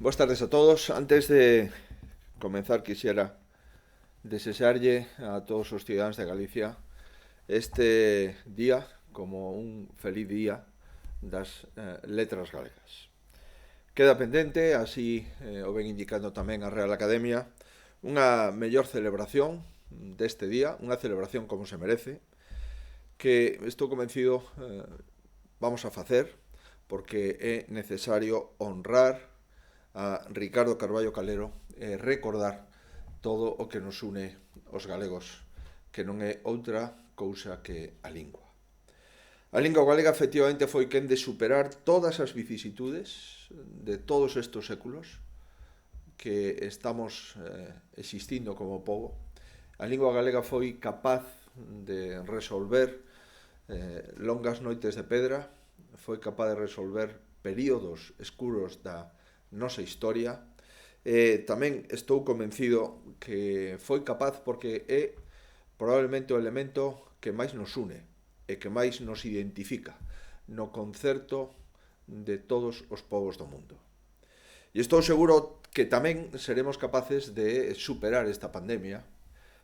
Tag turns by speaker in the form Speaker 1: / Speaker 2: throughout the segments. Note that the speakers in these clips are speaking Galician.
Speaker 1: Buenas tardes a todos. Antes de comenzar quisiera desearlle a todos os ciudadanos de Galicia este día como un feliz día das letras galegas. Queda pendente, así o ven indicando tamén a Real Academia, unha mellor celebración deste día, unha celebración como se merece, que estou convencido vamos a facer porque é necesario honrar a Ricardo Carballo Calero e recordar todo o que nos une os galegos, que non é outra cousa que a lingua. A lingua galega efectivamente foi quen de superar todas as vicisitudes de todos estes séculos que estamos existindo como pobo. A lingua galega foi capaz de resolver longas noites de pedra, foi capaz de resolver períodos escuros da nosa historia. Tamén estou convencido que foi capaz porque é probablemente o elemento que máis nos une e que máis nos identifica no concerto de todos os povos do mundo. E estou seguro que tamén seremos capaces de superar esta pandemia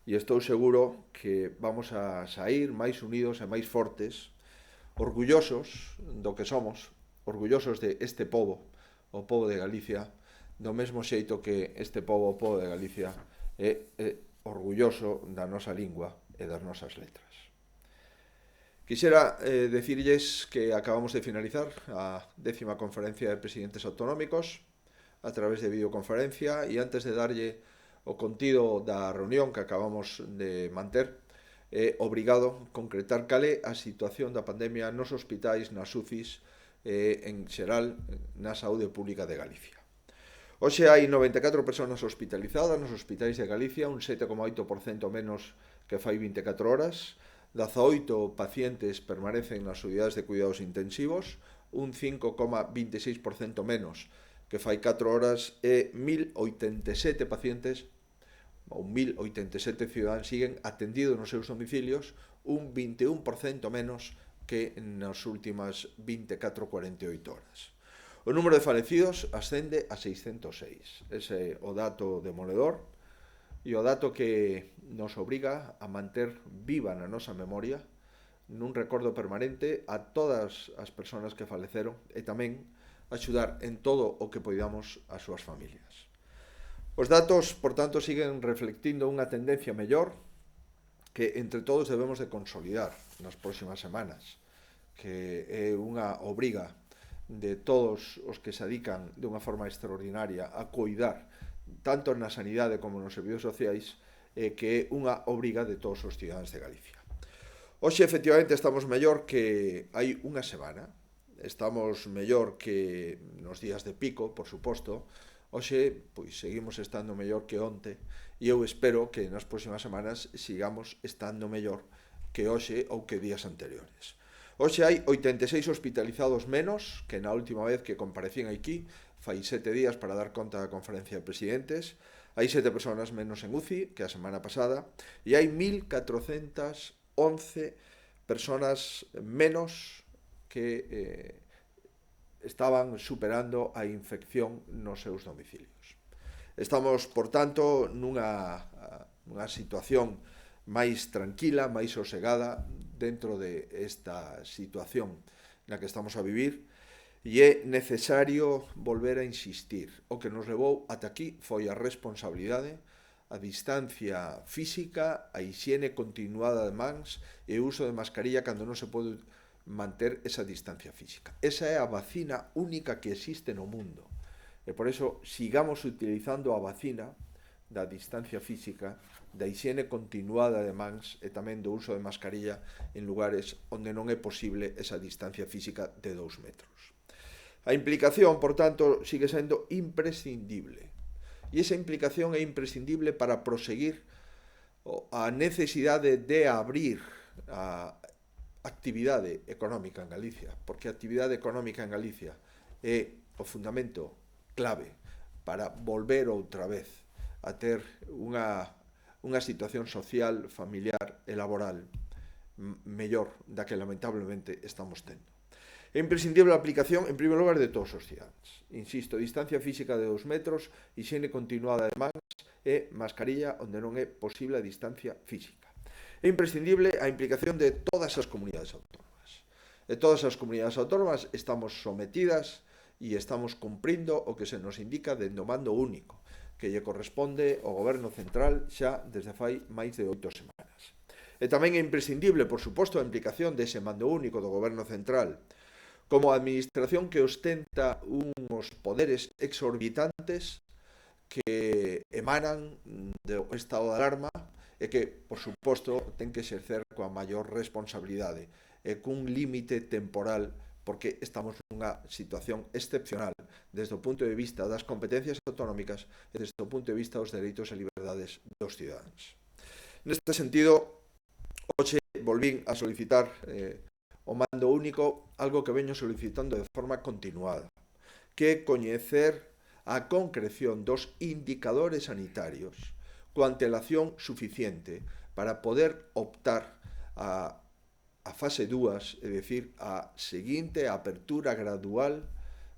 Speaker 1: e estou seguro que vamos a sair máis unidos e máis fortes, orgullosos do que somos, orgullosos de este pobo, o pobo de Galicia, do mesmo xeito que este pobo, o pobo de Galicia, é orgulloso da nosa lingua e das nosas letras. Quixera decirlles que acabamos de finalizar a 10ª conferencia de presidentes autonómicos a través de videoconferencia e antes de darlle o contido da reunión que acabamos de manter, é obrigado concretar cal é a situación da pandemia nos hospitais, nas UCIs, en xeral na saúde pública de Galicia. Hoxe hai 94 persoas hospitalizadas nos hospitais de Galicia, un 7,8% menos que fai 24 horas, 18 pacientes permanecen nas unidades de cuidados intensivos, un 5,26% menos que fai 4 horas e 1087 pacientes ou 1087 ciudadanos siguen atendidos nos seus domicilios, un 21% menos que nas últimas 24-48 horas. O número de falecidos ascende a 606. Ese é o dato demoledor e o dato que nos obriga a manter viva na nosa memoria nun recordo permanente a todas as persoas que faleceron e tamén axudar en todo o que poidamos as súas familias. Os datos, por tanto, siguen reflectindo unha tendencia mellor que entre todos debemos de consolidar nas próximas semanas, que é unha obriga de todos os que se dedican de unha forma extraordinaria a cuidar tanto na sanidade como nos servicios sociais, que é unha obriga de todos os ciudadanos de Galicia. Hoxe, efectivamente, estamos mellor que hai unha semana, estamos mellor que nos días de pico, por suposto. Hoxe, pois, seguimos estando mellor que onte e eu espero que nas próximas semanas sigamos estando mellor que hoxe ou que días anteriores. Hoxe hai 86 hospitalizados menos que na última vez que comparecín aquí, fai 7 días para dar conta da conferencia de presidentes. Hai 7 persoas menos en UCI que a semana pasada e hai 1411 persoas menos que estaban superando a infección nos seus domicilios. Estamos, por tanto, nunha situación máis tranquila, máis sosegada dentro de esta situación na que estamos a vivir e é necesario volver a insistir. O que nos levou ata aquí foi a responsabilidade, a distancia física, a higiene continuada de mans e o uso de mascarilla cando non se pode manter esa distancia física. Esa é a vacina única que existe no mundo. E por eso sigamos utilizando a vacina da distancia física, da higiene continuada de mans e tamén do uso de mascarilla en lugares onde non é posible esa distancia física de 2 metros. A implicación, por tanto, sigue sendo imprescindible. E esa implicación é imprescindible para proseguir a necesidade de abrir a actividade económica en Galicia, porque a actividade económica en Galicia é o fundamento clave para volver outra vez a ter unha situación social, familiar e laboral mellor da que lamentablemente estamos tendo. É imprescindible a aplicación, en primeiro lugar, de todos os cidadáns. Insisto, distancia física de 2 metros, higiene continuada de mans e mascarilla onde non é posible a distancia física. É imprescindible a implicación de todas as comunidades autónomas. De todas as comunidades autónomas estamos sometidas e estamos cumprindo o que se nos indica dende o mando único, que lle corresponde ao Goberno Central xa desde fai máis de 8 semanas. E tamén é imprescindible, por suposto, a implicación dese mando único do Goberno Central como administración que ostenta uns poderes exorbitantes que emanan do estado de alarma e que, por suposto, ten que exercer coa maior responsabilidade e cun límite temporal porque estamos nunha situación excepcional desde o punto de vista das competencias autonómicas e desde o punto de vista dos dereitos e liberdades dos cidadáns. Neste sentido, hoxe volvín a solicitar o mando único, algo que veño solicitando de forma continuada, que é coñecer a concreción dos indicadores sanitarios coa antelación suficiente para poder optar a fase 2, é dicir, a seguinte apertura gradual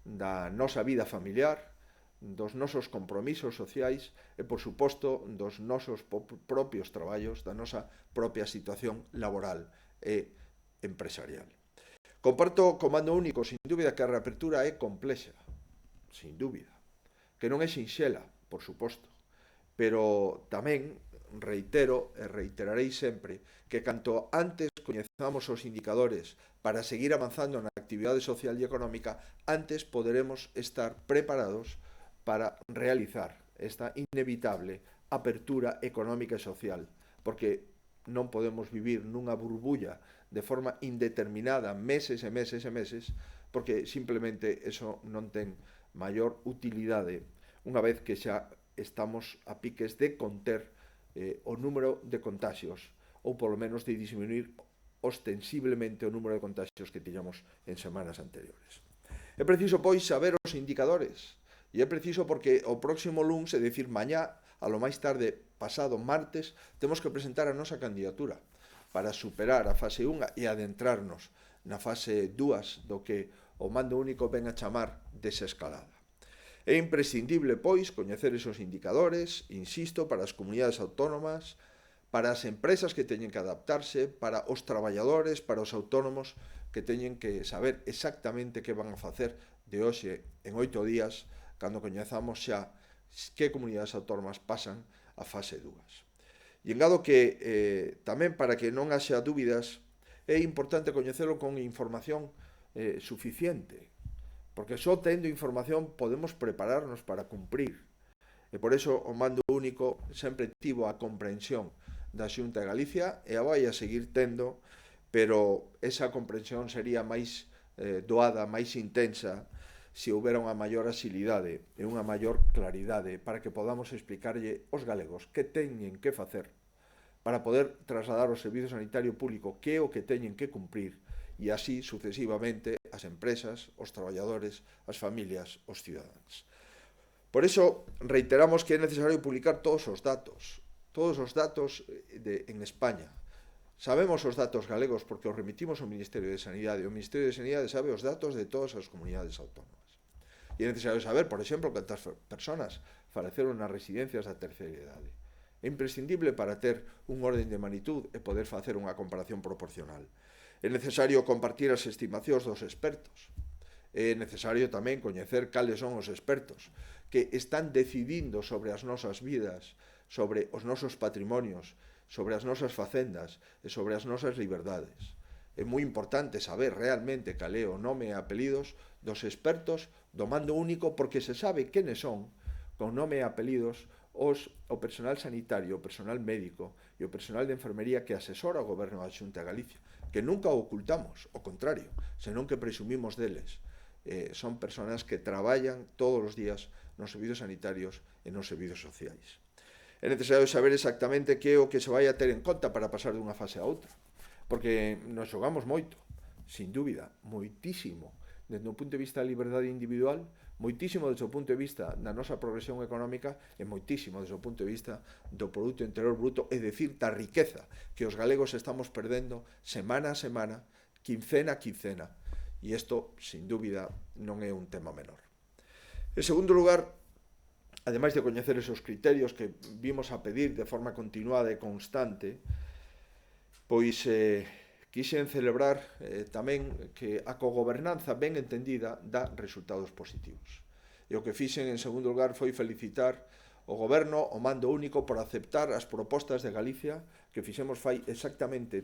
Speaker 1: da nosa vida familiar, dos nosos compromisos sociais e, por suposto, dos nosos propios traballos, da nosa propia situación laboral e empresarial. Comparto co mando único, sin dúbida, que a reapertura é complexa, sin dúbida, que non é sinxela, por suposto, pero tamén reitero e reiterarei sempre que canto antes coñezamos os indicadores para seguir avanzando na actividade social e económica, antes poderemos estar preparados para realizar esta inevitable apertura económica e social, porque non podemos vivir nunha burbulla de forma indeterminada meses e meses e meses, porque simplemente eso non ten maior utilidade unha vez que xa estamos a piques de conter o número de contagios ou polo menos de disminuir ostensiblemente o número de contagios que tiñamos en semanas anteriores. É preciso, pois, saber os indicadores e é preciso porque o próximo luns, é dicir, mañá, a lo máis tarde pasado martes, temos que presentar a nosa candidatura para superar a fase 1 e adentrarnos na fase 2 do que o mando único ven a chamar desescalada. É imprescindible, pois, coñecer esos indicadores, insisto, para as comunidades autónomas, para as empresas que teñen que adaptarse, para os traballadores, para os autónomos que teñen que saber exactamente que van a facer de hoxe en 8 días, cando coñezamos xa que comunidades autónomas pasan a fase 2. E engado que tamén para que non haxa dúbidas é importante coñecelo con información suficiente, porque só tendo información podemos prepararnos para cumprir. E por eso o mando único sempre tivo a comprensión da Xunta de Galicia e a vai a seguir tendo, pero esa comprensión sería máis doada, máis intensa, se houbera unha maior axilidade e unha maior claridade para que podamos explicarlle aos galegos que teñen que facer para poder trasladar o servizo sanitario público que é o que teñen que cumprir e así sucesivamente as empresas, os traballadores, as familias, os cidadáns. Por iso reiteramos que é necesario publicar todos os datos en España. Sabemos os datos galegos porque os remitimos ao Ministerio de Sanidade. O Ministerio de Sanidade sabe os datos de todas as comunidades autónomas. E é necesario saber, por exemplo, cantas persoas faleceron nas residencias da terceira idade. É imprescindible para ter un orden de magnitud e poder facer unha comparación proporcional. É necesario compartir as estimacións dos expertos. É necesario tamén coñecer cales son os expertos que están decidindo sobre as nosas vidas, sobre os nosos patrimonios, sobre as nosas facendas e sobre as nosas liberdades. É moi importante saber realmente cal é o nome e apelidos dos expertos do mando único porque se sabe quenes son, con nome e apelidos, o personal sanitario, o personal médico e o personal de enfermería que asesora o Goberno da Xunta de Galicia, que nunca o ocultamos, ao contrario, senón que presumimos deles. Son persoas que traballan todos os días nos servizos sanitarios e nos servizos sociais. É necesario saber exactamente que é o que se vai a ter en conta para pasar dunha fase a outra, porque nos xogamos moito, sin dúbida, moitísimo, desde o punto de vista da liberdade individual, moitísimo desde o punto de vista da nosa progresión económica e moitísimo desde o punto de vista do Produto Interior Bruto, é dicir, da riqueza que os galegos estamos perdendo semana a semana, quincena a quincena. E isto, sin dúbida, non é un tema menor. En segundo lugar, ademais de coñecer esos criterios que vimos a pedir de forma continuada e constante, pois quixen celebrar tamén que a cogobernanza ben entendida dá resultados positivos. E o que fixen en segundo lugar foi felicitar o goberno, o mando único, por aceptar as propostas de Galicia que fixemos fai exactamente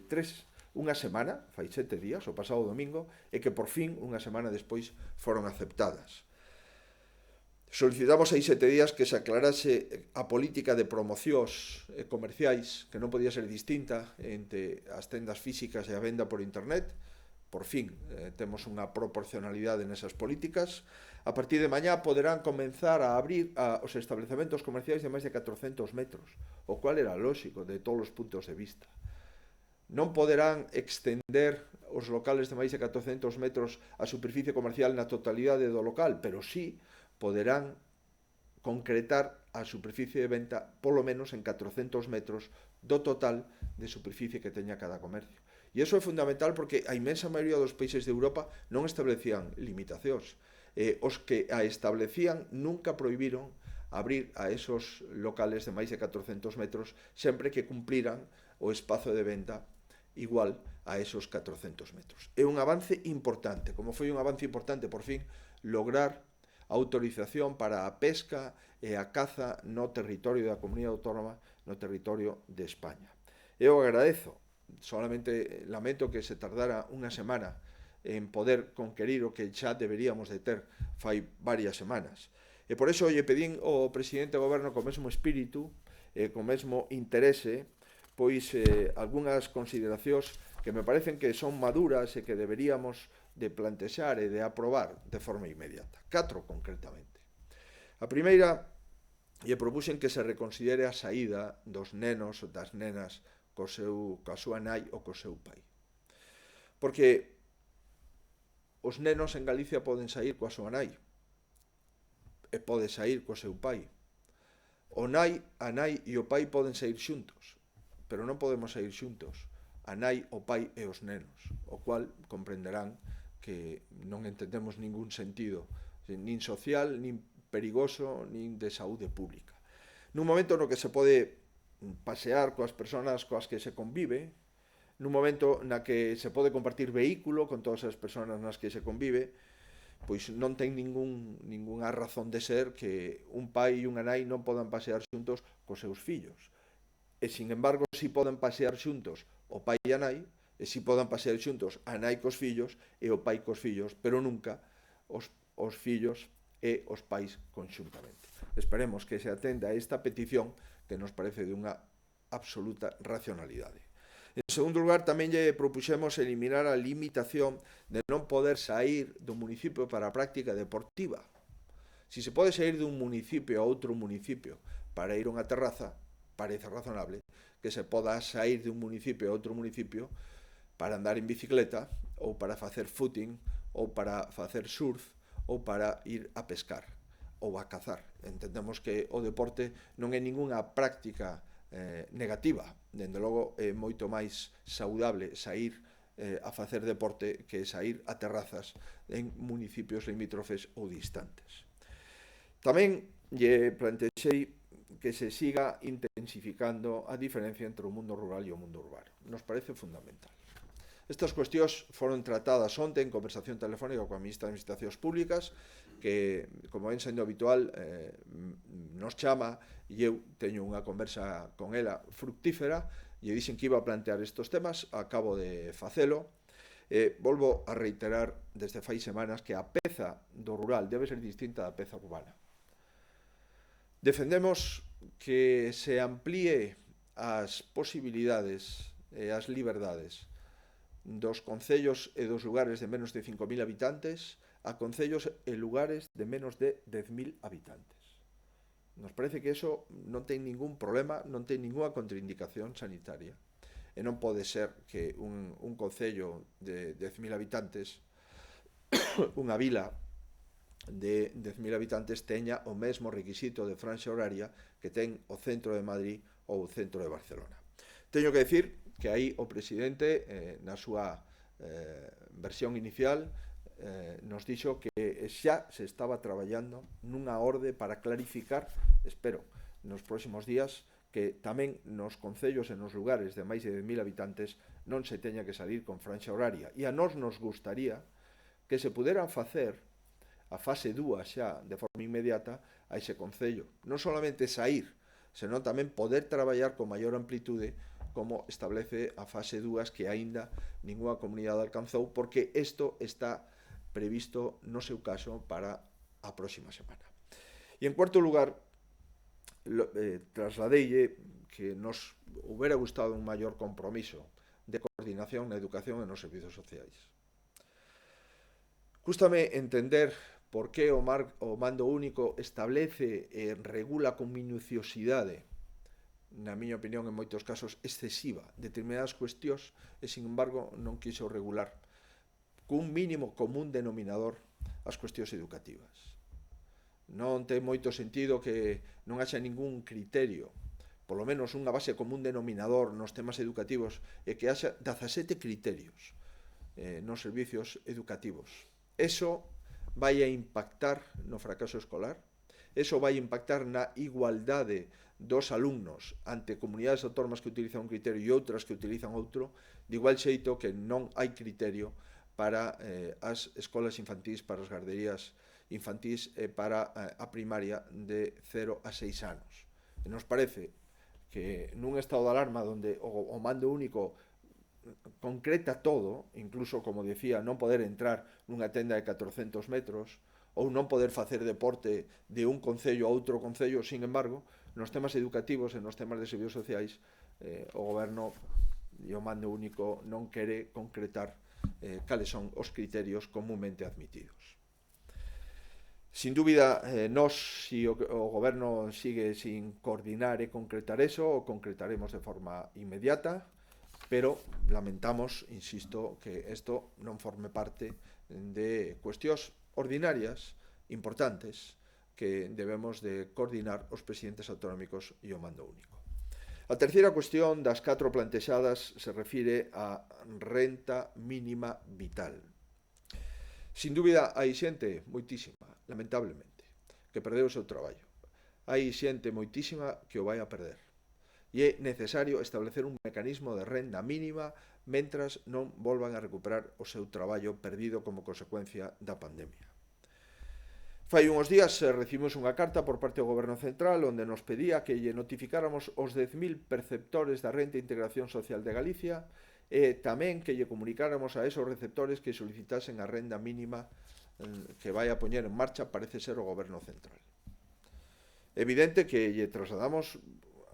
Speaker 1: unha semana, fai 7 días, o pasado domingo, e que por fin, unha semana despois, foron aceptadas. Solicitamos hai 7 días que se aclarase a política de promocións comerciais, que non podía ser distinta entre as tendas físicas e a venda por internet. Por fin, temos unha proporcionalidade nesas políticas. A partir de mañá poderán comenzar a abrir os establecementos comerciais de máis de 400 metros, o cual era lógico de todos os puntos de vista. Non poderán extender os locales de máis de 400 metros a superficie comercial na totalidade do local, pero sí poderán concretar a superficie de venta polo menos en 400 metros do total de superficie que teña cada comercio. E iso é fundamental porque a inmensa maioría dos países de Europa non establecían limitacións. Os que a establecían nunca prohibiron abrir a esos locales de máis de 400 metros sempre que cumpliran o espazo de venta igual a esos 400 metros. É un avance importante, como foi un avance importante por fin lograr a autorización para a pesca e a caza no territorio da Comunidade Autónoma, no territorio de España. Eu agradezo, solamente lamento que se tardara unha semana en poder conquerir o que xa deberíamos de ter fai varias semanas. E por iso lle pedín ao presidente do goberno co mesmo espírito e co mesmo interese, pois algunhas consideracións que me parecen que son maduras e que deberíamos de plantexar e de aprobar de forma inmediata. 4 concretamente. A primeira, lle propuxen que se reconsidere a saída dos nenos ou das nenas coa súa nai ou co seu pai. Porque os nenos en Galicia poden sair coa súa nai e pode sair co seu pai. A nai e o pai poden sair xuntos, pero non podemos sair xuntos a nai, o pai e os nenos, o cual comprenderán que non entendemos ningún sentido, nin social, nin perigoso, nin de saúde pública. Nun momento no que se pode pasear coas persoas coas que se convive, nun momento na que se pode compartir vehículo con todas as persoas nas que se convive, pois non ten ningunha razón de ser que un pai e unha nai non podan pasear xuntos cos seus fillos. E, sin embargo, si poden pasear xuntos o pai e a nai, e si poden pasear xuntos a nai cos fillos e o pai cos fillos, pero nunca os fillos e os pais conxuntamente. Esperemos que se atenda a esta petición que nos parece de unha absoluta racionalidade. En segundo lugar, tamén lle propuxemos eliminar a limitación de non poder sair do municipio para a práctica deportiva. Si se pode sair dun municipio a outro municipio para ir a unha terraza, parece razonable que se poda sair dun municipio a outro municipio para andar en bicicleta, ou para facer footing, ou para facer surf, ou para ir a pescar, ou a cazar. Entendemos que o deporte non é ningunha práctica negativa. Dende logo é moito máis saudable sair a facer deporte que sair a terrazas en municipios limítrofes ou distantes. Tamén lle plantexei que se siga intensificando a diferencia entre o mundo rural e o mundo urbano. Nos parece fundamental. Estas cuestións foron tratadas onte en conversación telefónica coa ministra de Administracións Públicas, que, como ven sendo habitual, nos chama e eu teño unha conversa con ela fructífera e dixen que iba a plantear estes temas, acabo de facelo. Volvo a reiterar desde fai semanas que a peza do rural debe ser distinta da peza urbana. Defendemos que se amplíe as posibilidades e as liberdades dos concellos e dos lugares de menos de 5.000 habitantes a concellos e lugares de menos de 10.000 habitantes. Nos parece que eso non ten ningún problema, non ten ninguna contraindicación sanitaria. E non pode ser que un concello de 10.000 habitantes unha vila de 10.000 habitantes teña o mesmo requisito de franxa horaria que ten o centro de Madrid ou o centro de Barcelona. Teño que decir que aí o presidente, na súa versión inicial, nos dixo que xa se estaba traballando nunha orde para clarificar, espero, nos próximos días, que tamén nos concellos e nos lugares de máis de 10.000 habitantes non se teña que salir con franxa horaria. E a nós nos gustaría que se puderan facer a fase 2 xa de forma inmediata a ese concello. Non solamente sair, senón tamén poder traballar con maior amplitude como establece a fase 2 que aínda ninguna comunidade alcanzou, porque isto está previsto no seu caso para a próxima semana. E en cuarto lugar, trasladeille que nos hubiera gustado un maior compromiso de coordinación na educación e nos servizos sociais. Cústame entender por que o mando único establece e regula con minuciosidade, na miña opinión en moitos casos excesiva, determinadas cuestións e, sin embargo, non quiso regular cun mínimo común denominador as cuestións educativas. Non ten moito sentido que non haxa ningún criterio, polo menos unha base común denominador nos temas educativos, e que haxa 17 criterios nos servicios educativos. Eso vai a impactar no fracaso escolar, eso vai a impactar na igualdade dos alumnos ante comunidades autónomas que utilizan un criterio e outras que utilizan outro, de igual xeito que non hai criterio para as escolas infantís, para as garderías infantís e para a primaria de 0 a 6 anos. E nos parece que nun estado de alarma onde o mando único concreta todo, incluso, como decía, non poder entrar nunha tenda de 400 metros ou non poder facer deporte de un concello a outro concello, sin embargo, nos temas educativos e nos temas de servicios sociais, o goberno e o mando único non quere concretar cales son os criterios comúnmente admitidos. Sin dúbida, nós, se o goberno sigue sin coordinar e concretar eso, o concretaremos de forma inmediata, pero lamentamos, insisto, que isto non forme parte de cuestións ordinarias, importantes, que debemos de coordinar os presidentes autonómicos e o mando único. A terceira cuestión das 4 plantexadas se refire á renta mínima vital. Sin dúbida, hai xente moitísima, lamentablemente, que perdeu o seu traballo. Hai xente moitísima que o vai a perder. E é necesario establecer un mecanismo de renda mínima mentras non volvan a recuperar o seu traballo perdido como consecuencia da pandemia. Fai uns días recibimos unha carta por parte do Goberno Central onde nos pedía que lle notificáramos os 10.000 perceptores da Renta de Integración Social de Galicia e tamén que lle comunicáramos a esos receptores que solicitasen a renda mínima que vai a poñer en marcha, parece ser, o Goberno Central. Evidente que lle trasladamos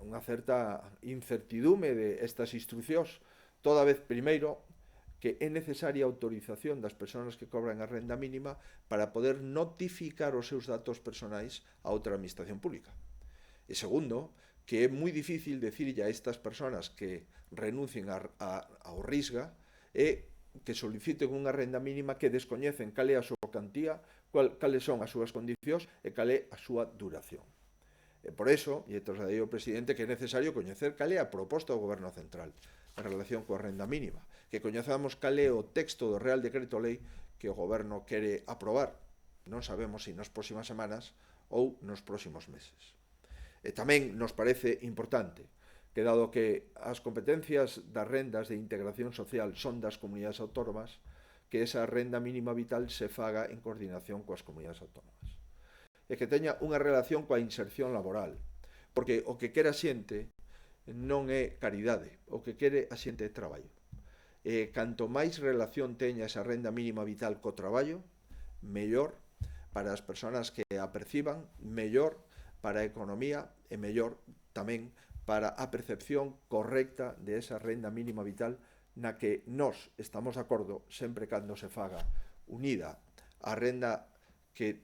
Speaker 1: unha certa incertidume de estas instruccións, toda vez, primeiro, que é necesaria a autorización das persoas que cobran a renda mínima para poder notificar os seus datos personais a outra administración pública. E segundo, que é moi difícil decirlle a estas persoas que renuncien ao RISGA e que soliciten unha renda mínima que descoñecen cal é a súa cantía, cales son as súas condicións e cal é a súa duración. E por eso, e trasladei ao presidente, que é necesario coñecer cal é a proposta do Goberno Central en relación coa renda mínima, que coñezamos cal é o texto do Real Decreto Lei que o Goberno quere aprobar, non sabemos se nas próximas semanas ou nos próximos meses. E tamén nos parece importante que, dado que as competencias das rendas de integración social son das comunidades autónomas, que esa renda mínima vital se faga en coordinación coas comunidades autónomas. E que teña unha relación coa inserción laboral, porque o que quere a xente non é caridade, o que quere a xente é traballo. E canto máis relación teña esa renda mínima vital co traballo, mellor para as persoas que a perciban, mellor para a economía e mellor tamén para a percepción correcta de esa renda mínima vital na que nós estamos de acordo sempre cando se faga unida a renda que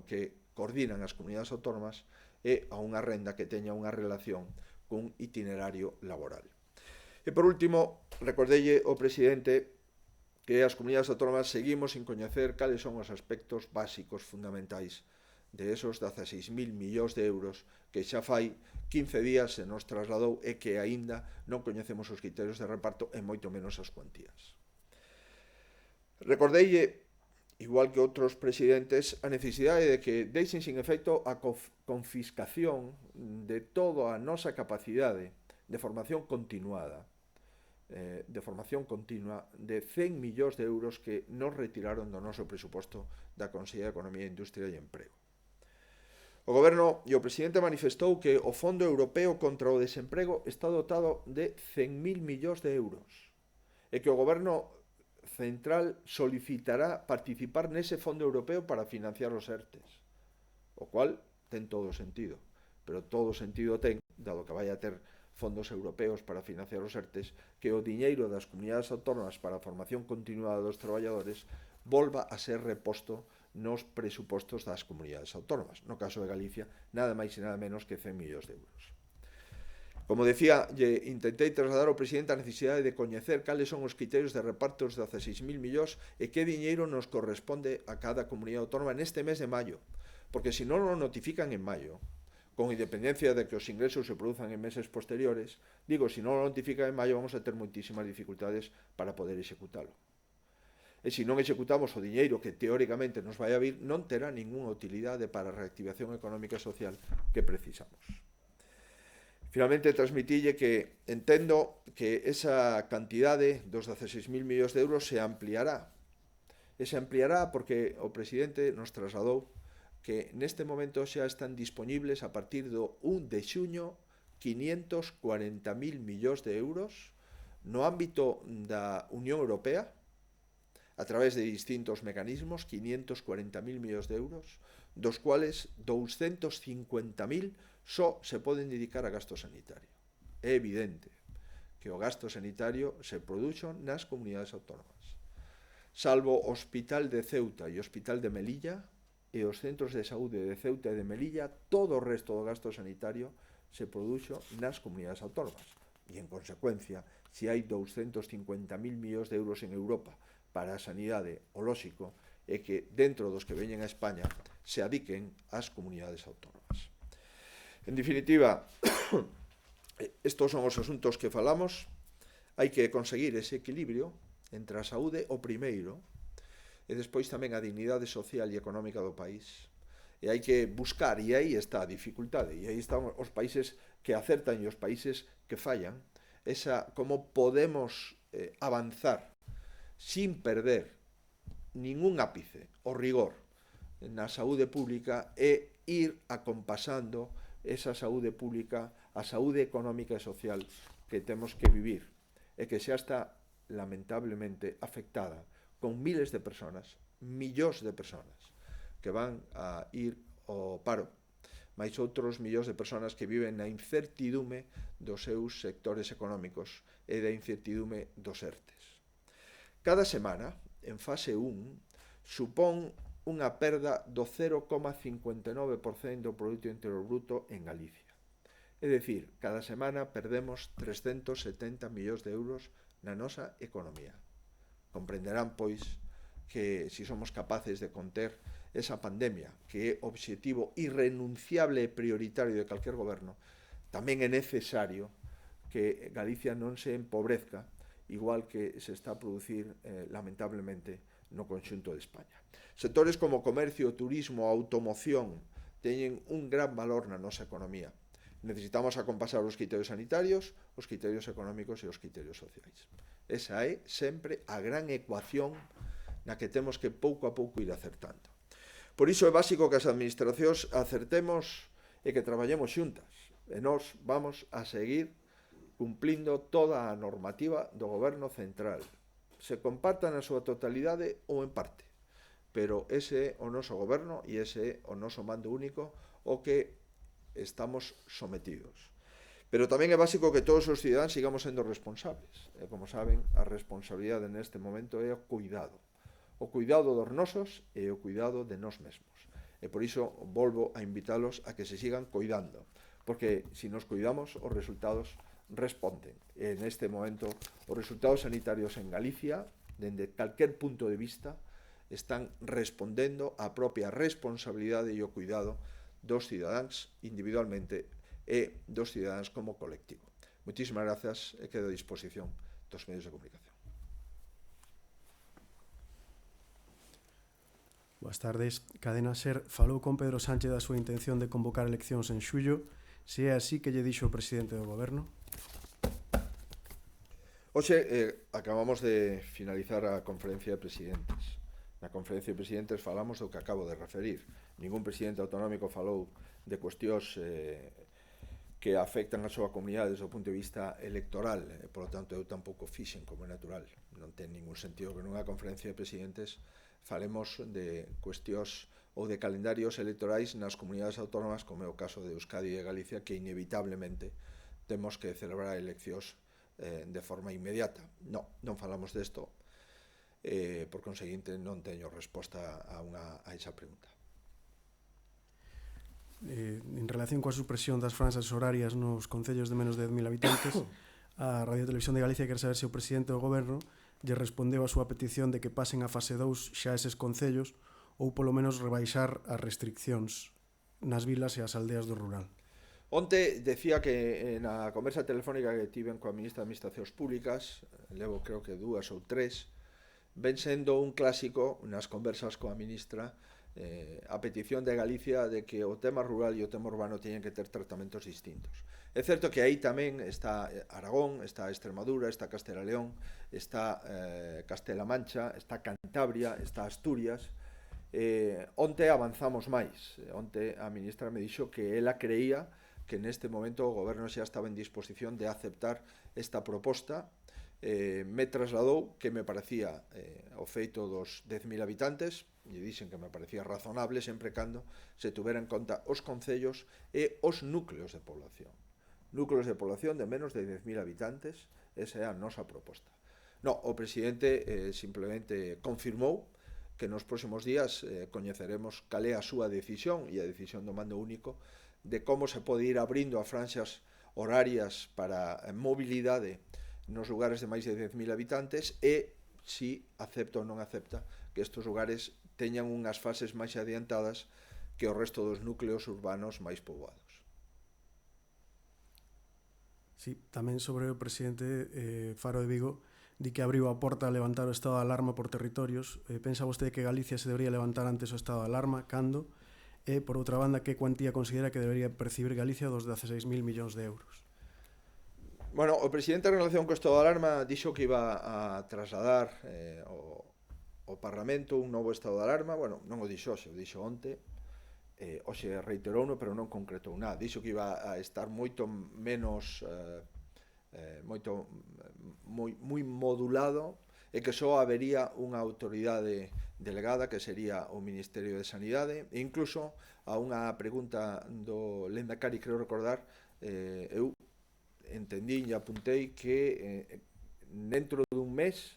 Speaker 1: que coordinan as comunidades autónomas e a unha renda que teña unha relación cun itinerario laboral. E por último, recordelle ao presidente que as comunidades autónomas seguimos sin coñecer cales son os aspectos básicos fundamentais de esos 16.000 millóns de euros que xa fai 15 días se nos trasladou e que aínda non coñecemos os criterios de reparto e moito menos as cuantías. Recordeille, igual que outros presidentes, a necesidade de que deixen sin efecto a confiscación de toda a nosa capacidade de formación continuada, de 100 millóns de euros que nos retiraron do noso presuposto da Consellería de Economía, Industria e Emprego. O Goberno e o Presidente manifestou que o Fondo Europeo contra o Desemprego está dotado de 100.000 millóns de euros e que o Goberno Central solicitará participar nese Fondo Europeo para financiar os ERTES, o cual ten todo o sentido, pero todo o sentido ten, dado que vai a ter fondos europeos para financiar os ERTES, que o diñeiro das comunidades autónomas para a formación continuada dos traballadores volva a ser reposto nos presupostos das comunidades autónomas. No caso de Galicia, nada máis e nada menos que 100 millóns de euros. Como decía, intentei trasladar ao presidente a necesidade de coñecer cales son os criterios de reparto dos 16.000 millóns e que diñeiro nos corresponde a cada comunidade autónoma neste mes de maio, porque se non o notifican en maio, con independencia de que os ingresos se produzan en meses posteriores, digo, se non o notifican en maio vamos a ter moitísimas dificultades para poder executalo. E se non executamos o diñeiro que teóricamente nos vai a vir, non terá ninguna utilidade para a reactivación económica e social que precisamos. Finalmente, transmitille que entendo que esa cantidade dos 16.000 millóns de euros se ampliará. E se ampliará porque o presidente nos trasladou que neste momento xa están disponibles a partir do 1 de xuño 540.000 millóns de euros no ámbito da Unión Europea a través de distintos mecanismos, 540.000 millóns de euros, dos cuales 250.000 só se poden dedicar a gasto sanitario. É evidente que o gasto sanitario se produxo nas comunidades autónomas. Salvo o Hospital de Ceuta e o Hospital de Melilla, e os centros de saúde de Ceuta e de Melilla, todo o resto do gasto sanitario se produxo nas comunidades autónomas. E, en consecuencia, se hai 250.000 millóns de euros en Europa para a sanidade, o lóxico é que, dentro dos que veñen a España, se adiquen ás comunidades autónomas. En definitiva, estos son os asuntos que falamos. Hai que conseguir ese equilibrio entre a saúde, o primeiro, e despois tamén a dignidade social e económica do país. E hai que buscar, e aí está a dificultade, e aí están os países que acertan e os países que fallan, como podemos avanzar sin perder ningún ápice o rigor na saúde pública e ir acompasando esa saúde pública, a saúde económica e social que temos que vivir e que xa está lamentablemente afectada con miles de personas, millóns de personas que van a ir ao paro, máis outros millóns de personas que viven na incertidume dos seus sectores económicos e da incertidume dos ERTES. Cada semana, en fase 1, supón unha perda do 0,59% do Produto Interior Bruto en Galicia. É dicir, cada semana perdemos 370 millóns de euros na nosa economía. Comprenderán, pois, que se somos capaces de conter esa pandemia, que é obxectivo irrenunciable e prioritario de calquer goberno, tamén é necesario que Galicia non se empobrezca, igual que se está a producir, lamentablemente, no conxunto de España. Sectores como comercio, turismo, automoción, teñen un gran valor na nosa economía. Necesitamos acompasar os criterios sanitarios, os criterios económicos e os criterios sociais. Esa é sempre a gran ecuación na que temos que pouco a pouco ir acertando. Por iso é básico que as administracións acertemos e que traballemos xuntas. E nós vamos a seguir cumplindo toda a normativa do Goberno Central. Se comparta na súa totalidade ou en parte. Pero ese é o noso goberno e ese é o noso mando único o que estamos sometidos. Pero tamén é básico que todos os cidadáns sigamos sendo responsables. E, como saben, a responsabilidade neste momento é o cuidado. O cuidado dos nosos e o cuidado de nós mesmos. E por iso volvo a invitalos a que se sigan cuidando. Porque se nos cuidamos, os resultados responden. E neste momento, os resultados sanitarios en Galicia dende calquer punto de vista, están respondendo á propia responsabilidade e o cuidado dos cidadáns individualmente e dos cidadáns como colectivo. Moitísimas grazas e quedo a disposición dos medios de comunicación.
Speaker 2: Boas tardes. Cadena SER falou con Pedro Sánchez da súa intención de convocar eleccións en xullo. Se é así, que lle dixo o presidente do goberno?
Speaker 1: Hoxe acabamos de finalizar a conferencia de presidentes. Na conferencia de presidentes falamos do que acabo de referir. Ningún presidente autonómico falou de cuestións que afectan a súa comunidade desde o punto de vista electoral. Por lo tanto, eu tampouco fixen, como é natural. Non ten ningún sentido que nunha conferencia de presidentes falemos de cuestións ou de calendarios electorais nas comunidades autónomas, como é o caso de Euskadi e Galicia, que inevitablemente temos que celebrar eleccións de forma inmediata. Non falamos desto, por conseguinte non teño resposta a esa pregunta.
Speaker 2: En relación coa supresión das franxas horarias nos concellos de menos de 10.000 habitantes, a Radio Televisión de Galicia quere saber se o presidente do goberno lle respondeu a súa petición de que pasen a fase 2 xa eses concellos ou polo menos rebaixar as restriccións nas vilas e as aldeas do rural.
Speaker 1: Onte decía que na conversa telefónica que tiven coa ministra de Administracións Públicas, levo creo que 2 ou 3, ven sendo un clásico nas conversas coa ministra a petición de Galicia de que o tema rural e o tema urbano teñen que ter tratamentos distintos. É certo que aí tamén está Aragón, está Extremadura, está Castela e León, está Castela Mancha, está Cantabria, está Asturias. Onte avanzamos máis. Onte a ministra me dixo que ela creía que neste momento o goberno xa estaba en disposición de aceptar esta proposta. Me trasladou que me parecía o feito dos 10.000 habitantes, e dixen que me parecía razonable sempre cando se tuvera en conta os concellos e os núcleos de población. Núcleos de población de menos de 10.000 habitantes, esa é a nosa proposta. O presidente simplemente confirmou que nos próximos días coñeceremos cal é a súa decisión e a decisión do mando único de como se pode ir abrindo as franxas horarias para mobilidade nos lugares de máis de 10.000 habitantes e si acepta ou non acepta que estes lugares teñan unhas fases máis adiantadas que o resto dos núcleos urbanos máis poboados.
Speaker 2: Sí, tamén sobre o presidente Faro de Vigo di que abriu a porta a levantar o estado de alarma por territorios. Pensa vostede que Galicia se debería levantar antes o estado de alarma? Cando? E, por outra banda, que cuantía considera que debería percibir Galicia dos 16.000 millóns de euros?
Speaker 1: Bueno, o presidente en relación co estado de alarma dixo que iba a trasladar ao Parlamento un novo estado de alarma. Bueno, non o dixo hoxe, o dixo onte. Hoxe reiterouno, pero non concretou nada. Dixo que iba a estar moito menos moi modulado e que só habería unha autoridade delegada que sería o Ministerio de Sanidade. E incluso a unha pregunta do Lehendakari, creo recordar, eu entendí e apuntei que dentro dun mes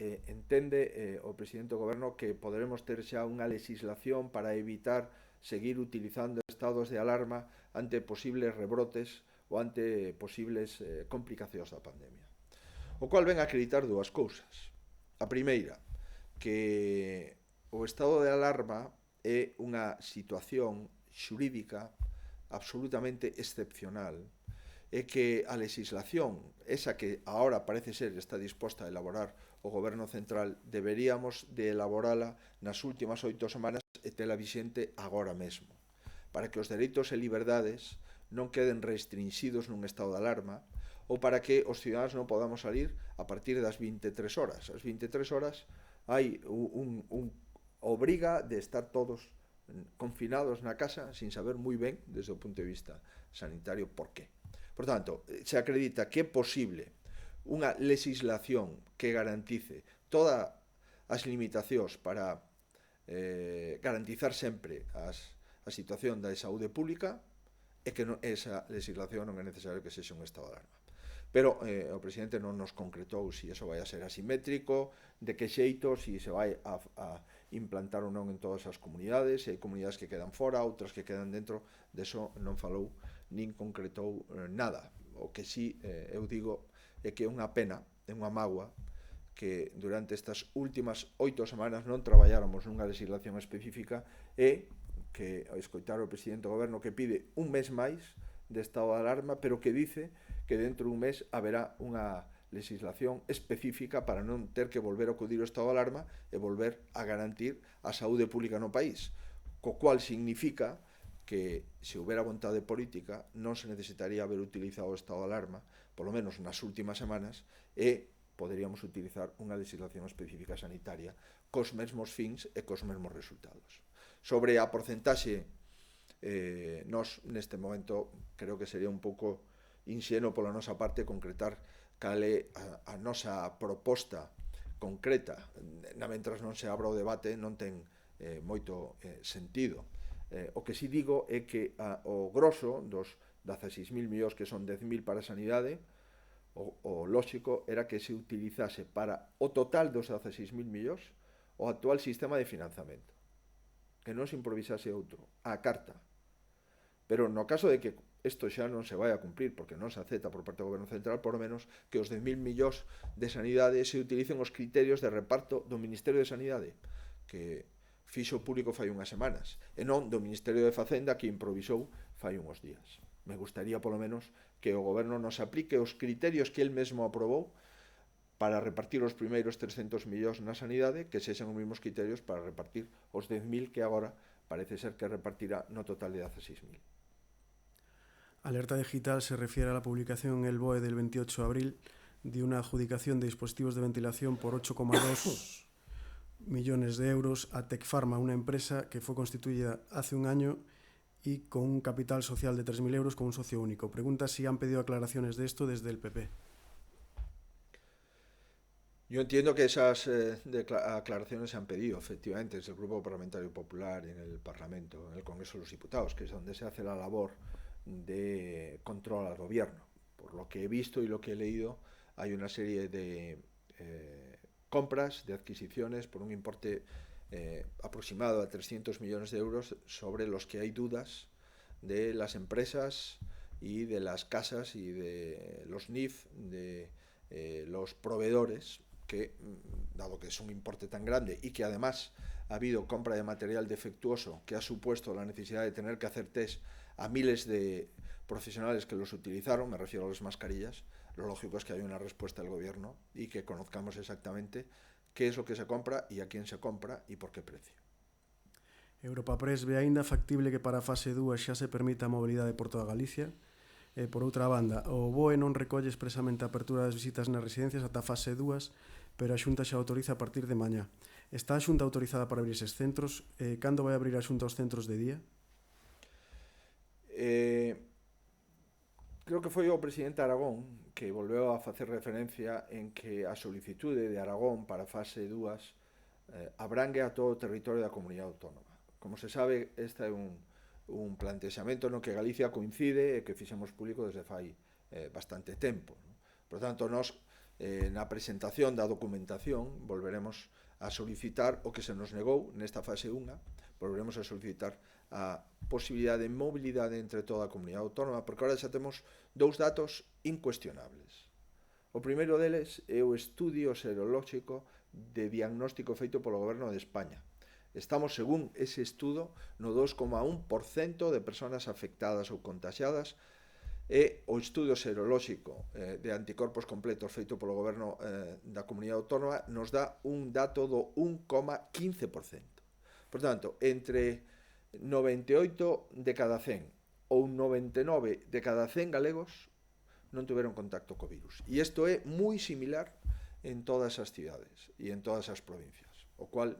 Speaker 1: entende o presidente do goberno que poderemos ter xa unha legislación para evitar seguir utilizando estados de alarma ante posibles rebrotes ou ante posibles complicacións da pandemia. O cual ven a acreditar dúas cousas. A primeira, que o estado de alarma é unha situación xurídica absolutamente excepcional e que a legislación, esa que agora parece ser está disposta a elaborar o Goberno Central, deberíamos de elaborala nas últimas 8 semanas e tela vixente agora mesmo, para que os dereitos e liberdades non queden restringidos nun estado de alarma ou para que os ciudadanos non podamos salir a partir das 23 horas. As 23 horas hai obriga de estar todos confinados na casa sin saber moi ben, desde o punto de vista sanitario, por qué. Por tanto, se acredita que é posible unha legislación que garantice todas as limitacións para garantizar sempre a situación da saúde pública e que esa legislación non é necesario que sexa un estado de alarma. Pero o presidente non nos concretou se iso vai a ser asimétrico, de que xeito, se se vai a implantar ou non en todas as comunidades, se hai comunidades que quedan fora, outras que quedan dentro, deso non falou nin concretou nada. O que sí eu digo é que é unha pena, é unha mágoa que durante estas últimas 8 semanas non traballáramos nunha legislación específica e que escoitar o presidente do goberno que pide un mes máis de estado de alarma, pero que dice que dentro dun mes haberá unha legislación específica para non ter que volver a acudir ao estado de alarma e volver a garantir a saúde pública no país, co cual significa que se houbera vontade política non se necesitaría haber utilizado o estado de alarma, polo menos nas últimas semanas, e poderíamos utilizar unha legislación específica sanitaria cos mesmos fins e cos mesmos resultados. Sobre a porcentaxe, nós neste momento creo que sería un pouco inxeno pola nosa parte concretar cal é a nosa proposta concreta, na mentras non se abra o debate non ten moito sentido. O que si digo é que o grosso dos 16.000 millóns, que son 10.000 para a sanidade, o lóxico era que se utilizase para o total dos 16.000 millóns o actual sistema de financiamento, que non se improvisase outro, a carta. Pero no caso de que isto xa non se vai a cumprir, porque non se acepta por parte do Goberno Central, por menos que os 10.000 millóns de sanidade se utilicen os criterios de reparto do Ministerio de Sanidade, que fixo público fai unhas semanas, e non do Ministerio de Facenda, que improvisou fai uns días. Me gustaría, polo menos, que o Goberno nos aplique os criterios que el mesmo aprobou para repartir os primeiros 300 millóns na sanidade, que sexan os mesmos criterios para repartir os 10.000 que agora parece ser que repartirá no total de 16.000.
Speaker 2: Alerta Digital se refiere a la publicación en el BOE del 28 de abril de una adjudicación de dispositivos de ventilación por 8,2 millones de euros a Tecpharma, una empresa que fue constituida hace un año y con un capital social de 3.000 euros con un socio único. Pregunta si han pedido aclaraciones de esto desde el PP.
Speaker 1: Yo entiendo que esas aclaraciones se han pedido, efectivamente, desde el Grupo Parlamentario Popular en el Parlamento, en el Congreso de los Diputados, que es donde se hace la labor de control al gobierno. Por lo que he visto y lo que he leído, hay una serie de compras, de adquisiciones por un importe aproximado a 300 millones de euros sobre los que hay dudas de las empresas y de las casas y de los NIF, de los proveedores, que, dado que es un importe tan grande y que además ha habido compra de material defectuoso que ha supuesto la necesidad de tener que hacer test a miles de profesionales que los utilizaron, me refiero a las mascarillas, lo lógico es que haya una respuesta del gobierno y que conozcamos exactamente qué es lo que se compra y a quién se compra y por qué precio.
Speaker 2: Europa Press ve aínda factible que para a fase 2 xa se permita a mobilidade por toda Galicia. Por outra banda, o BOE non recolle expresamente a apertura das visitas nas residencias ata a fase 2, pero a Xunta xa autoriza a partir de mañá. Está a Xunta autorizada para abrir eses centros? Cando vai abrir a Xunta os centros de día?
Speaker 1: Creo que foi o presidente Aragón que volveu a facer referencia en que a solicitude de Aragón para a fase 2 abrangue a todo o territorio da comunidade autónoma. Como se sabe, este é un plantexamento no que Galicia coincide e que fixemos público desde fai bastante tempo. Por tanto, nós na presentación da documentación volveremos a solicitar o que se nos negou nesta fase 1, volveremos a solicitar a posibilidade de mobilidade entre toda a comunidade autónoma, porque agora xa temos dous datos incuestionables. O primeiro deles é o estudio serolóxico de diagnóstico feito polo Goberno de España. Estamos, según ese estudo, no 2,1% de persoas afectadas ou contagiadas, e o estudio serolóxico de anticorpos completos feito polo Goberno da Comunidade Autónoma nos dá un dato do 1,15%. Por tanto, entre 98 de cada 100 ou 99 de cada 100 galegos non tiveron contacto co virus. E isto é moi similar en todas as cidades e en todas as provincias, o cual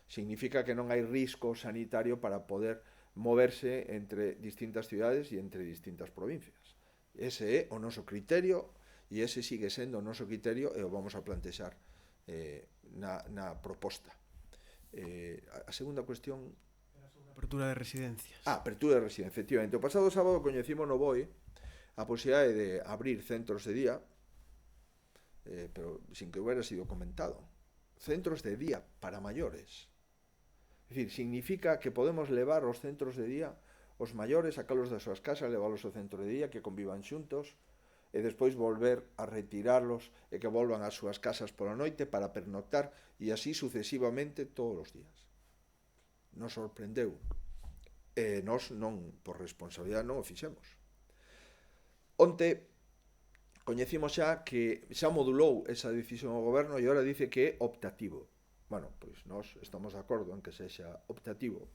Speaker 1: significa que non hai risco sanitario para poder moverse entre distintas cidades e entre distintas provincias. Ese é o noso criterio e ese sigue sendo o noso criterio e o vamos a plantexar na proposta. A segunda cuestión...
Speaker 2: Apertura de residencias.
Speaker 1: Apertura de residencias, efectivamente. O pasado sábado coñecimos no BOE a posibilidade de abrir centros de día, pero sin que hubiera sido comentado. Centros de día para maiores. É dicir, significa que podemos levar os centros de día os maiores, sacalos das súas casas, leválos ao centro de día, que convivan xuntos, e despois volver a retirarlos e que volvan ás súas casas pola noite para pernoctar e así sucesivamente todos os días. Nos sorprendeu e nós non, por responsabilidade, non o fixemos. Onte coñecimos xa que xa modulou esa decisión ao goberno e agora dice que é optativo. Bueno, pois nós estamos de acordo en que sexa optativo.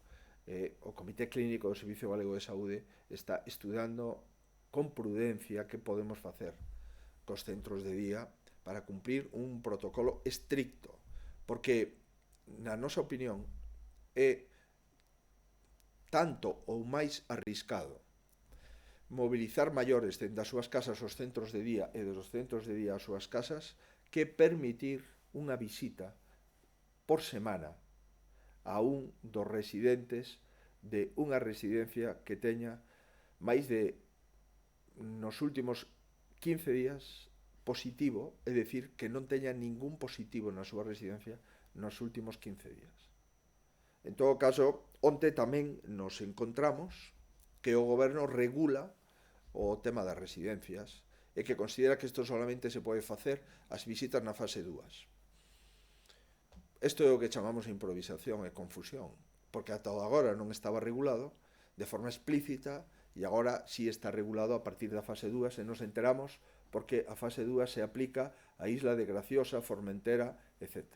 Speaker 1: O Comité Clínico do Servicio Galego de Saúde está estudando con prudencia que podemos facer cos centros de día para cumprir un protocolo estricto, porque, na nosa opinión, é tanto ou máis arriscado mobilizar maiores dende as súas casas aos centros de día e dos centros de día ás súas casas que permitir unha visita por semana a un dos residentes de unha residencia que teña máis de, nos últimos 15 días, positivo, é dicir, que non teña ningún positivo na súa residencia nos últimos 15 días. En todo caso, onte tamén nos encontramos que o goberno regula o tema das residencias e que considera que isto solamente se pode facer as visitas na fase 2. Isto é o que chamamos improvisación e confusión, porque ata agora non estaba regulado de forma explícita e agora sí está regulado a partir da fase 2 e nos enteramos porque a fase 2 se aplica a Isla de Graciosa, Formentera, etc.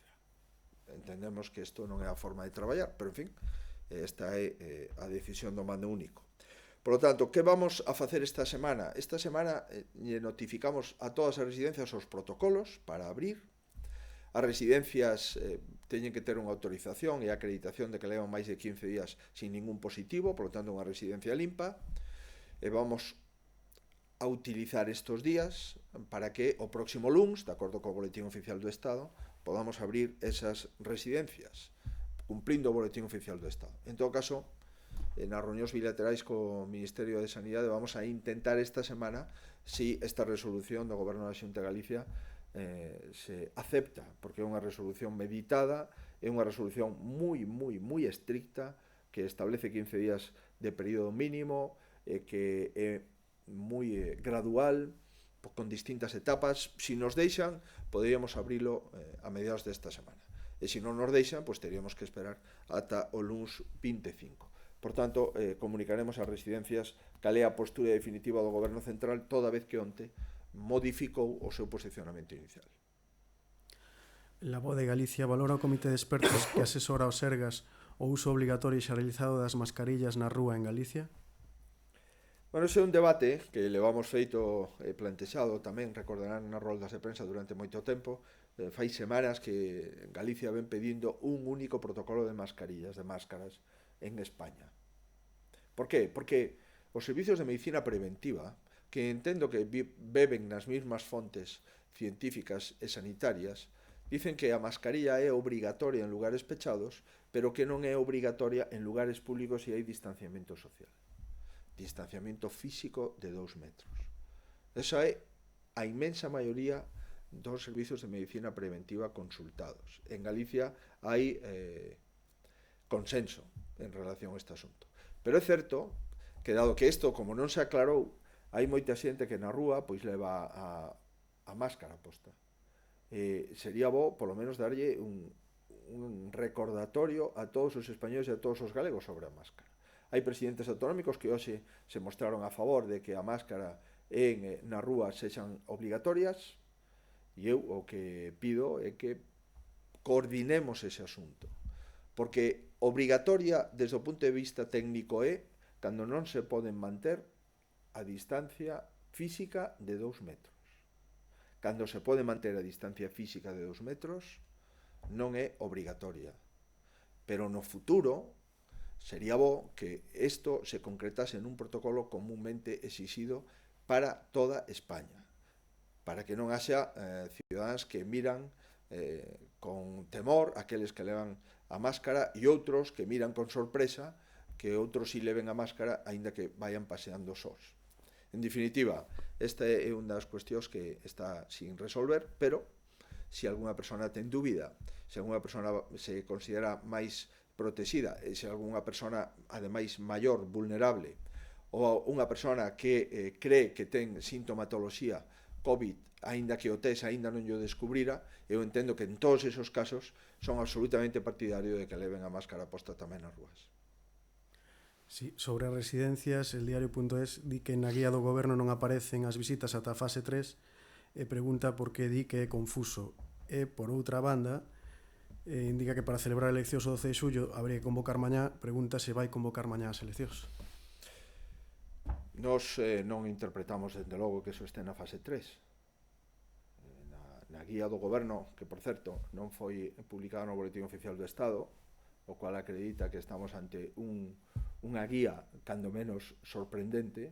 Speaker 1: Entendemos que isto non é a forma de traballar, pero en fin, esta é a decisión do mando único. Por lo tanto, que vamos a facer esta semana? Esta semana notificamos a todas as residencias os protocolos para abrir. As residencias teñen que ter unha autorización e acreditación de que levan máis de 15 días sin ningún positivo, por lo tanto, unha residencia limpa. E vamos a utilizar estes días para que o próximo luns, de acordo co Boletín Oficial do Estado, podamos abrir esas residencias, cumplindo o Boletín Oficial do Estado. En todo caso, nas reunións bilaterais co Ministerio de Sanidade vamos a intentar esta semana si esta resolución do Goberno da Xunta de Galicia se acepta, porque é unha resolución meditada, é unha resolución moi estricta que establece 15 días de período mínimo, que é moi gradual, con distintas etapas. Si nos deixan, poderíamos abrilo a mediados desta semana. E se non nos deixan, pues teríamos que esperar ata o luns 25. Por tanto, comunicaremos ás residencias cal é a postura definitiva do Goberno Central toda vez que onte modificou o seu posicionamento inicial.
Speaker 2: La Voz de Galicia valora o Comité de Expertos que asesora aos Sergas o uso obrigatorio e xeneralizado das mascarillas na rúa en Galicia?
Speaker 1: Bueno, ese é un debate que levamos feito e plantexado tamén, recordarán nas roldas de prensa durante moito tempo. Fai semanas que Galicia ven pedindo un único protocolo de mascarillas, de máscaras, en España. Por qué? Porque os servicios de medicina preventiva, que entendo que beben nas mesmas fontes científicas e sanitarias, dicen que a mascarilla é obrigatoria en lugares pechados, pero que non é obrigatoria en lugares públicos se hai distanciamento social. Distanciamento físico de 2 metros. Esa é a inmensa maioría dos servicios de medicina preventiva consultados. En Galicia hai consenso en relación a este asunto. Pero é certo que, dado que isto, como non se aclarou, hai moita xente que na rúa pois leva a máscara posta. Sería bo, polo menos, darlle un recordatorio a todos os españoles e a todos os galegos sobre a máscara. Hai presidentes autonómicos que hoxe se mostraron a favor de que a máscara na rúa sexan obrigatorias, e eu o que pido é que coordinemos ese asunto, porque obrigatoria desde o punto de vista técnico é cando non se poden manter a distancia física de 2 metros. Cando se pode manter a distancia física de 2 metros non é obrigatoria, pero no futuro sería bo que isto se concretase en un protocolo comúnmente exixido para toda España, para que non haxa cidadáns que miran con temor aqueles que levan a máscara e outros que miran con sorpresa que outros si leven a máscara aínda que vayan paseando sós. En definitiva, esta é unha das cuestións que está sin resolver, pero se algunha persona ten dúbida, se algunha persona se considera máis protexida, e se algunha persona, ademais, maior, vulnerable, ou unha persona que cree que ten sintomatoloxía COVID, aínda que o test aínda non lle descubrira, eu entendo que en todos esos casos son absolutamente partidario de que leven a máscara posta tamén nas rúas.
Speaker 2: Sí, sobre as residencias, el diario.es di que na guía do goberno non aparecen as visitas ata a fase 3 e pregunta por que di que é confuso. E, por outra banda, indica que para celebrar eleccións o 12 de xullo habría que convocar mañá, pregunta se vai convocar mañá as eleccións.
Speaker 1: Nos non interpretamos, dende logo, que eso este na fase 3. Na guía do goberno, que, por certo, non foi publicada no Boletín Oficial do Estado, o cual acredita que estamos ante unha guía, cando menos, sorprendente,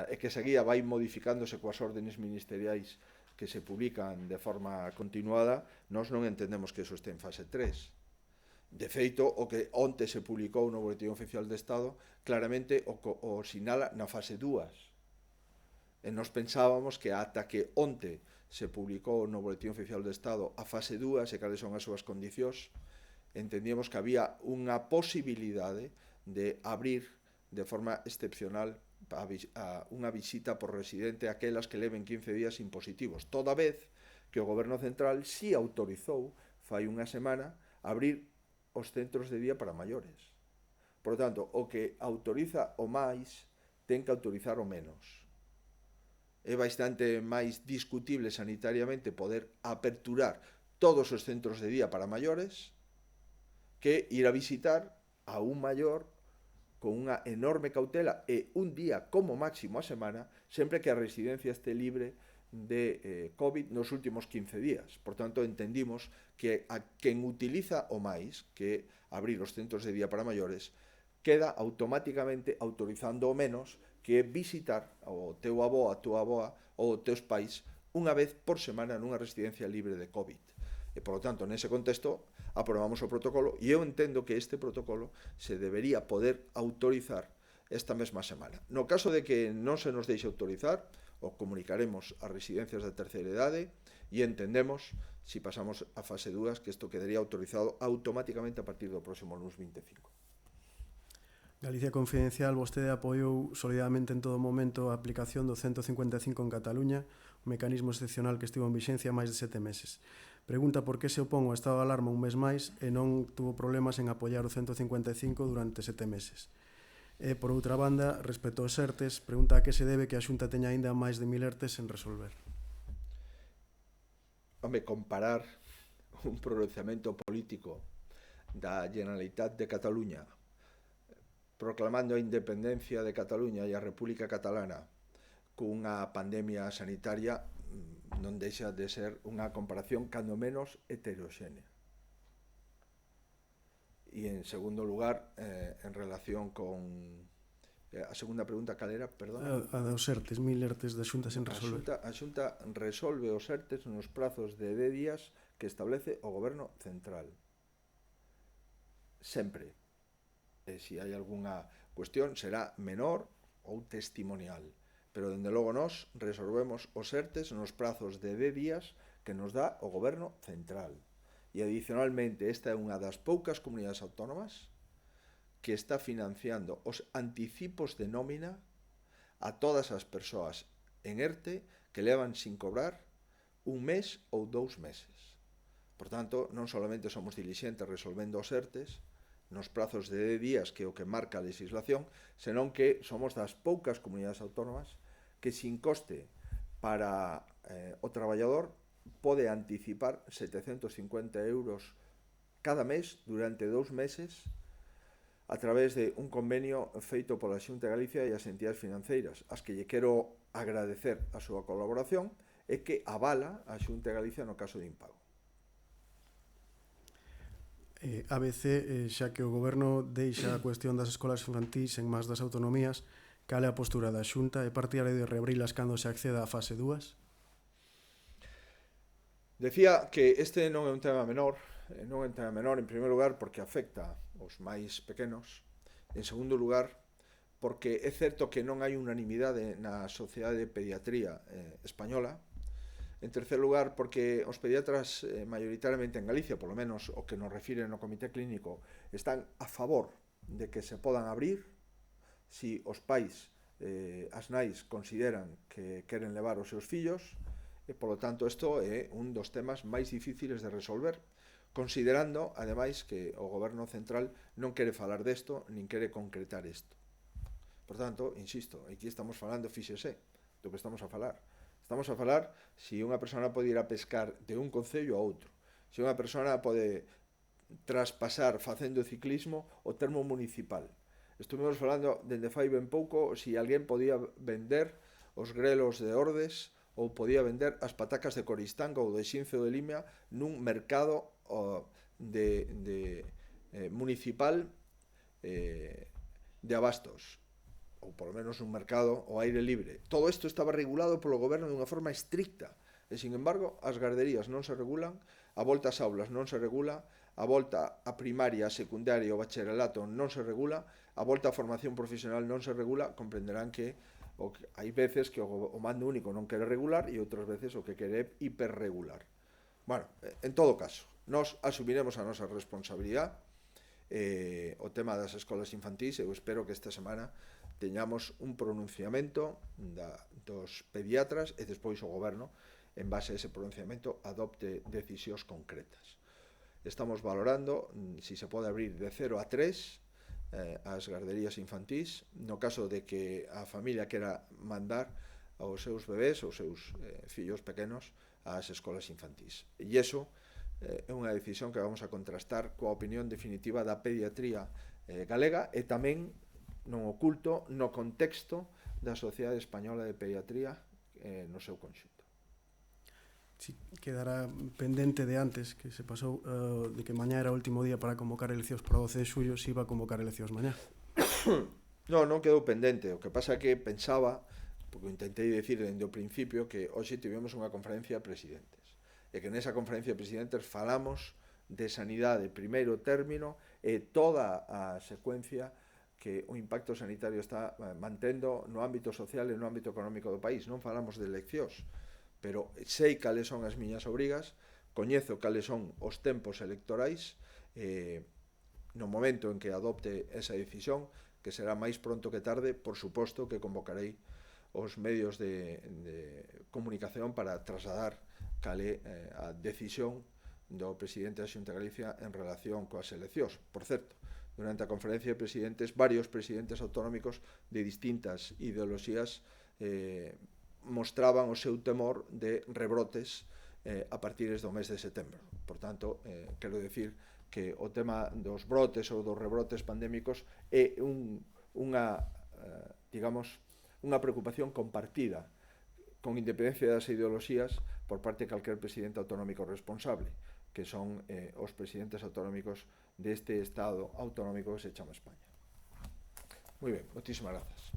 Speaker 1: e que esa guía vai modificándose coas órdenes ministeriais que se publican de forma continuada. Nós non entendemos que eso este en fase 3. De feito, o que onte se publicou no Boletín Oficial do Estado claramente o sinala na fase 2. E nos pensábamos que ata que onte se publicou no Boletín Oficial do Estado a fase 2 e cales son as súas condicións, entendíamos que había unha posibilidade de abrir de forma excepcional unha visita por residente a aquelas que leven 15 días impositivos, toda vez que o Goberno Central si autorizou, fai unha semana, abrir os centros de día para maiores. Por lo tanto, o que autoriza o máis ten que autorizar o menos. É bastante máis discutible sanitariamente poder aperturar todos os centros de día para maiores que ir a visitar a un maior con unha enorme cautela e un día como máximo a semana, sempre que a residencia este libre de COVID nos últimos 15 días. Por tanto, entendimos que a quen utiliza o máis que abrir os centros de día para maiores queda automáticamente autorizando o menos, que é visitar o teu avó, a túa avoa ou os teus pais unha vez por semana nunha residencia libre de COVID. E, por lo tanto, nese contexto, aprobamos o protocolo e eu entendo que este protocolo se debería poder autorizar esta mesma semana. No caso de que non se nos deixe autorizar, o comunicaremos ás residencias de terceira idade e entendemos, si pasamos a fase 2, que isto quedaría autorizado automáticamente a partir do próximo lunes 25.
Speaker 2: Galicia Confidencial, vostede apoiou solidamente en todo momento a aplicación do 155 en Cataluña, un mecanismo excepcional que estivo en vixencia máis de 7 meses. Pregunta por que se opón ao estado de alarma un mes máis e non tuvo problemas en apoiar o 155 durante 7 meses. E, por outra banda, respecto aos ERTES, pregunta a que se debe que a Xunta teña aínda máis de 1000 ERTES sen resolver.
Speaker 1: Home, comparar un pronunciamento político da Generalitat de Cataluña proclamando a independencia de Cataluña e a República Catalana cunha pandemia sanitaria non deixa de ser unha comparación cando menos heteroxénea. E en segundo lugar, en relación con a segunda pregunta, cal era? Perdón.
Speaker 2: A dos ERTES, 1000 ERTES da Xunta sen resolver.
Speaker 1: A Xunta resolve os ERTES nos prazos de 10 días que establece o Goberno Central. Sempre. E se hai algunha cuestión será menor ou testimonial. Pero, dende logo, nós resolvemos os ERTES nos prazos de 10 días que nos dá o Goberno Central. E, adicionalmente, esta é unha das poucas comunidades autónomas que está financiando os anticipos de nómina a todas as persoas en ERTE que levan sin cobrar un mes ou 2 meses. Por tanto, non solamente somos dilixentes resolvendo os ERTES nos prazos de 10 días, que é o que marca a legislación, senón que somos das poucas comunidades autónomas que sin coste para o traballador pode anticipar 750 euros cada mes durante 2 meses a través de un convenio feito pola Xunta de Galicia e as entidades financeiras, as que lle quero agradecer a súa colaboración e que avala a Xunta de Galicia no caso de impago.
Speaker 2: ABC, xa que o Goberno deixa a cuestión das escolas infantís en más das autonomías, cal é a postura da Xunta? É partidario de reabrilas cando se acceda á fase 2?
Speaker 1: Decía que este non é un tema menor, en primeiro lugar porque afecta aos máis pequenos, en segundo lugar porque é certo que non hai unanimidade na Sociedade de Pediatría española, en terceiro lugar porque os pediatras maioritariamente en Galicia, polo menos o que nos refire no Comité Clínico, están a favor de que se podan abrir, si os pais, as nais, consideran que queren levar os seus fillos, e, polo tanto, isto é un dos temas máis difíciles de resolver, considerando, ademais, que o goberno central non quere falar desto, nin quere concretar isto. Por tanto, insisto, aquí estamos falando, fíxese, do que estamos a falar. Estamos a falar si unha persona pode ir a pescar de un concello a outro, si unha persona pode traspasar facendo ciclismo o termo municipal. Estuvimos falando dende fai ben pouco si alguén podía vender os grelos de Ordes ou podía vender as patacas de Coristanco ou de Xinzo de Limia nun mercado municipal de abastos, ou polo menos un mercado ao aire libre. Todo isto estaba regulado polo goberno dunha forma estricta, e, sin embargo, as garderías non se regulan, a volta ás aulas non se regula, a volta a primaria, a secundaria e o bacharelato non se regula, a volta a formación profesional non se regula. Comprenderán que hai veces que o mando único non quere regular e outras veces o que quere é hiperregular. Bueno, en todo caso, nós asumiremos a nosa responsabilidade. O tema das escolas infantís, eu espero que esta semana teñamos un pronunciamento dos pediatras e despois o goberno, en base a ese pronunciamento, adopte decisións concretas. Estamos valorando si se pode abrir de 0 a 3 as garderías infantís, no caso de que a familia quera mandar aos seus bebés, aos seus fillos pequenos, ás escolas infantís. E iso é unha decisión que vamos a contrastar coa opinión definitiva da pediatría galega e tamén, non oculto, no contexto da Sociedade Española de Pediatría no seu conxunto.
Speaker 2: Sí, quedará pendente de antes, que se pasou de que mañá era o último día para convocar eleccións para o 12 de xullo, se iba a convocar eleccións mañá.
Speaker 1: Non quedou pendente. O que pasa é que pensaba, porque intentei decir dende o principio, que hoxe tivemos unha conferencia de presidentes, e que nesa conferencia de presidentes falamos de sanidade primeiro término e toda a secuencia que o impacto sanitario está mantendo no ámbito social e no ámbito económico do país. Non falamos de eleccións, pero sei cales son as miñas obrigas, coñezo cales son os tempos electorais, no momento en que adopte esa decisión, que será máis pronto que tarde, por suposto que convocarei os medios de comunicación para trasladar cale a decisión do presidente da Xunta de Galicia en relación coas eleccións. Por certo, durante a conferencia de presidentes, varios presidentes autonómicos de distintas ideoloxías mostraban o seu temor de rebrotes a partir do mes de setembro. Por tanto, quero decir que o tema dos brotes ou dos rebrotes pandémicos é unha preocupación compartida, con independencia das ideoloxías, por parte de calquer presidente autonómico responsable, que son os presidentes autonómicos deste Estado autonómico que se chama España. Moi ben, moitísimas grazas.